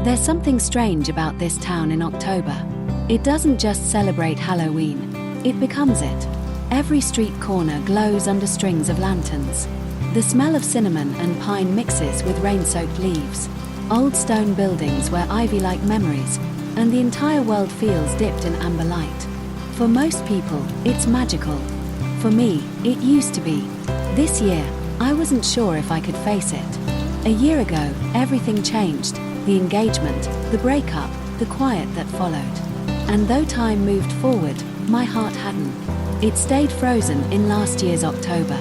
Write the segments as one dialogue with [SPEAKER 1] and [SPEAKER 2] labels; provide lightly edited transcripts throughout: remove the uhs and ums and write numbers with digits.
[SPEAKER 1] There's something strange about this town in October. It doesn't just celebrate Halloween, it becomes it. Every street corner glows under strings of lanterns. The smell of cinnamon and pine mixes with rain-soaked leaves. Old stone buildings wear ivy-like memories, and the entire world feels dipped in amber light. For most people, it's magical. For me, it used to be. This year, I wasn't sure if I could face it. A year ago, everything changed. The engagement, the breakup, the quiet that followed. And though time moved forward, my heart hadn't. It stayed frozen in last year's October.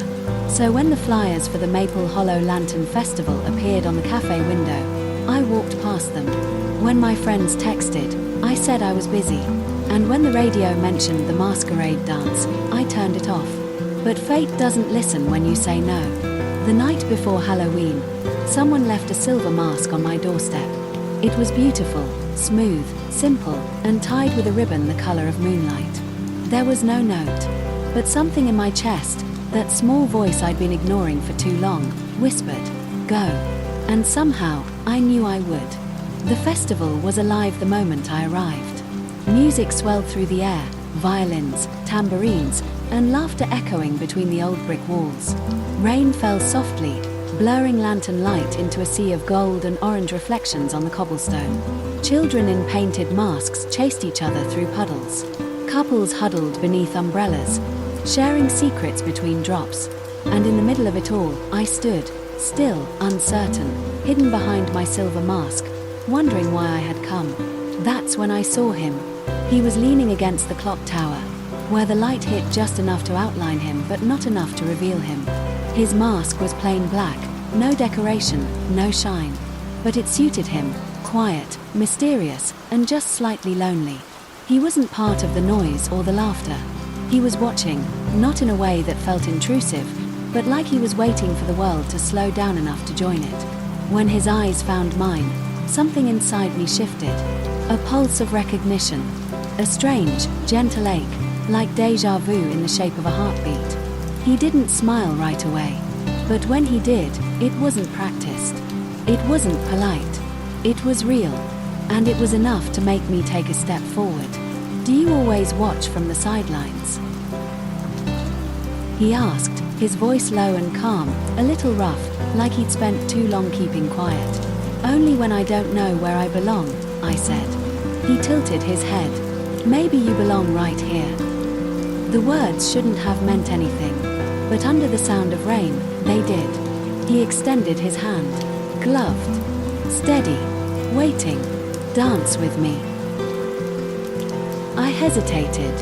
[SPEAKER 1] So when the flyers for the Maple Hollow Lantern Festival appeared on the cafe window, I walked past them. When my friends texted, I said I was busy. And when the radio mentioned the masquerade dance, I turned it off. But fate doesn't listen when you say no. The night before Halloween, someone left a silver mask on my doorstep. It was beautiful, smooth, simple, and tied with a ribbon the color of moonlight. There was no note, but something in my chest, that small voice I'd been ignoring for too long, whispered, "Go." And somehow, I knew I would. The festival was alive the moment I arrived. Music swelled through the air, violins, tambourines, and laughter echoing between the old brick walls. Rain fell softly, blurring lantern light into a sea of gold and orange reflections on the cobblestone. Children in painted masks chased each other through puddles. Couples huddled beneath umbrellas, sharing secrets between drops. And in the middle of it all, I stood, still, uncertain, hidden behind my silver mask, wondering why I had come. That's when I saw him. He was leaning against the clock tower, where the light hit just enough to outline him but not enough to reveal him. His mask was plain black, no decoration, no shine. But it suited him, quiet, mysterious, and just slightly lonely. He wasn't part of the noise or the laughter. He was watching, not in a way that felt intrusive, but like he was waiting for the world to slow down enough to join it. When his eyes found mine, something inside me shifted. A pulse of recognition. A strange, gentle ache, like déjà vu in the shape of a heartbeat. He didn't smile right away. But when he did, it wasn't practiced. It wasn't polite. It was real. And it was enough to make me take a step forward. "Do you always watch from the sidelines?" he asked, his voice low and calm, a little rough, like he'd spent too long keeping quiet. "Only when I don't know where I belong," I said. He tilted his head. "Maybe you belong right here." The words shouldn't have meant anything, but under the sound of rain, they did. He extended his hand, gloved, steady, waiting. "Dance with me." I hesitated.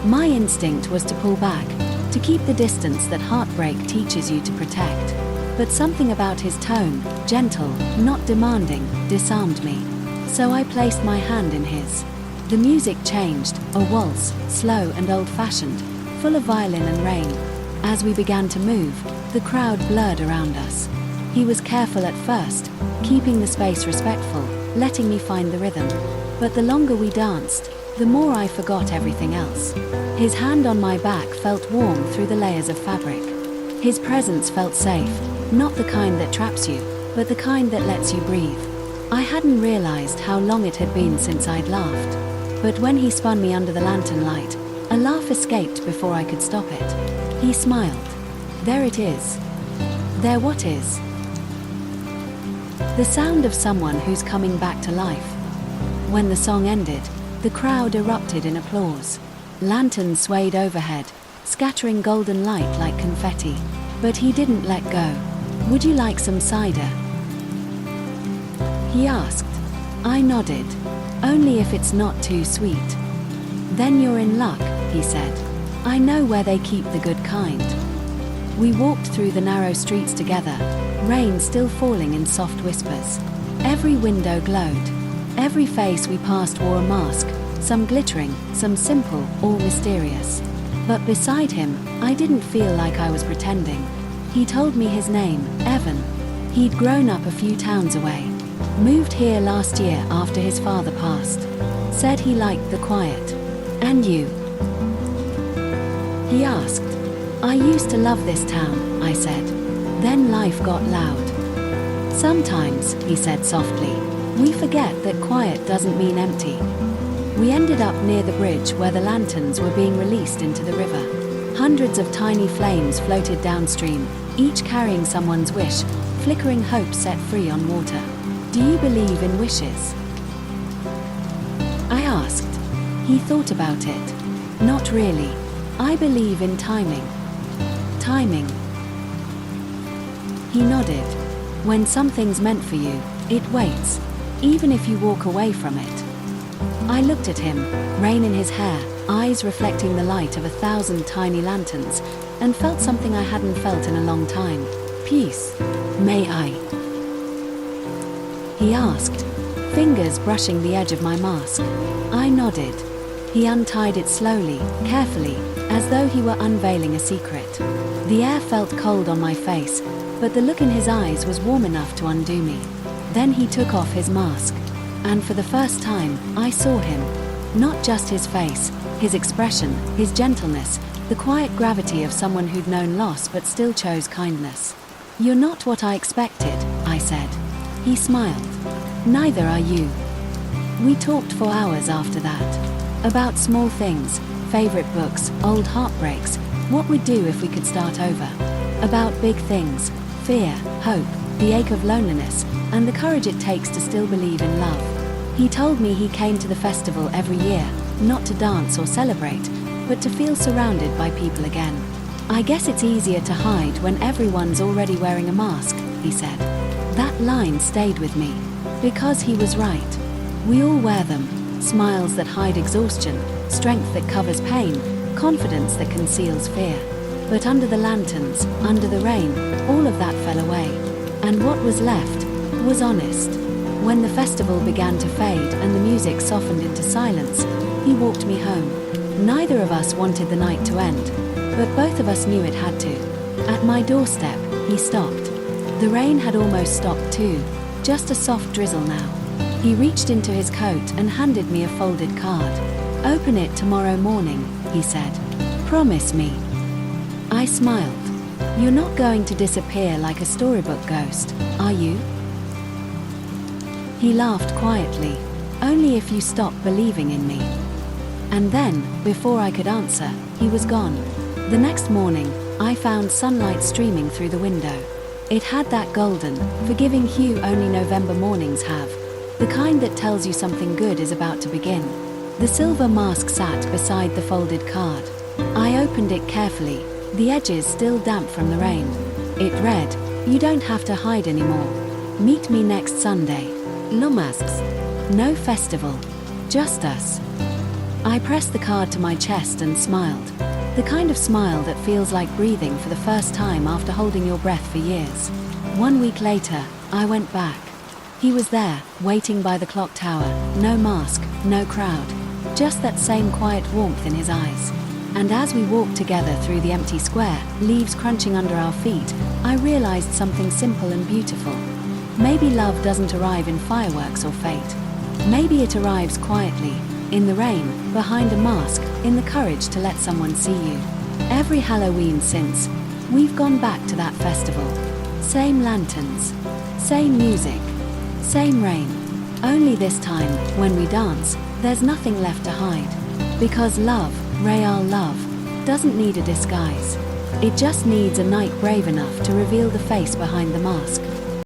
[SPEAKER 1] My instinct was to pull back, to keep the distance that heartbreak teaches you to protect. But something about his tone, gentle, not demanding, disarmed me. So I placed my hand in his. The music changed, a waltz, slow and old-fashioned, full of violin and rain. As we began to move, the crowd blurred around us. He was careful at first, keeping the space respectful, letting me find the rhythm. But the longer we danced, the more I forgot everything else. His hand on my back felt warm through the layers of fabric. His presence felt safe, not the kind that traps you, but the kind that lets you breathe. I hadn't realized how long it had been since I'd laughed. But when he spun me under the lantern light, a laugh escaped before I could stop it. He smiled. "There it is." "There what is?" "The sound of someone who's coming back to life." When the song ended, the crowd erupted in applause. Lanterns swayed overhead, scattering golden light like confetti. But he didn't let go. "Would you like some cider?" he asked. I nodded. "Only if it's not too sweet." "Then you're in luck," he said. "I know where they keep the good kind." We walked through the narrow streets together, rain still falling in soft whispers. Every window glowed. Every face we passed wore a mask, some glittering, some simple, all mysterious. But beside him, I didn't feel like I was pretending. He told me his name, Evan. He'd grown up a few towns away. Moved here last year after his father passed. Said he liked the quiet. "And you?" he asked. "I used to love this town," I said. "Then life got loud." "Sometimes," he said softly, We forget that quiet doesn't mean empty. We ended up near the bridge where the lanterns were being released into the river. Hundreds of tiny flames floated downstream, each carrying someone's wish, flickering hope set free on water. Do you believe in wishes? I asked. He thought about it. Not really. I believe in timing. Timing. He nodded. When something's meant for you, it waits, even if you walk away from it. I looked at him, rain in his hair, eyes reflecting the light of 1,000 tiny lanterns, and felt something I hadn't felt in a long time. Peace. May I? He asked, fingers brushing the edge of my mask. I nodded. He untied it slowly, carefully, as though he were unveiling a secret. The air felt cold on my face, but the look in his eyes was warm enough to undo me. Then he took off his mask, and for the first time, I saw him. Not just his face, his expression, his gentleness, the quiet gravity of someone who'd known loss but still chose kindness. You're not what I expected, I said. He smiled. Neither are you. We talked for hours after that. About small things, favorite books, old heartbreaks, what we'd do if we could start over. About big things, fear, hope, the ache of loneliness, and the courage it takes to still believe in love. He told me he came to the festival every year, not to dance or celebrate, but to feel surrounded by people again. I guess it's easier to hide when everyone's already wearing a mask, he said. That line stayed with me, because he was right. We all wear them, smiles that hide exhaustion, strength that covers pain, confidence that conceals fear. But under the lanterns, under the rain, all of that fell away. And what was left was honest. When the festival began to fade and the music softened into silence, he walked me home. Neither of us wanted the night to end, but both of us knew it had to. At my doorstep, he stopped. The rain had almost stopped too, just a soft drizzle now. He reached into his coat and handed me a folded card. Open it tomorrow morning, he said. Promise me. I smiled. You're not going to disappear like a storybook ghost, are you? He laughed quietly. Only if you stop believing in me. And then, before I could answer, he was gone. The next morning, I found sunlight streaming through the window. It had that golden, forgiving hue only November mornings have, the kind that tells you something good is about to begin. The silver mask sat beside the folded card. I opened it carefully, the edges still damp from the rain. It read, "You don't have to hide anymore. Meet me next Sunday. No masks. No festival. Just us." I pressed the card to my chest and smiled. The kind of smile that feels like breathing for the first time after holding your breath for years. 1 week later, I went back. He was there, waiting by the clock tower, no mask, no crowd, just that same quiet warmth in his eyes. And as we walked together through the empty square, leaves crunching under our feet, I realized something simple and beautiful. Maybe love doesn't arrive in fireworks or fate. Maybe it arrives quietly, in the rain, behind a mask, in the courage to let someone see you. Every Halloween since, we've gone back to that festival. Same lanterns, same music, same rain. Only this time, when we dance, there's nothing left to hide. Because love, real love, doesn't need a disguise. It just needs a night brave enough to reveal the face behind the mask.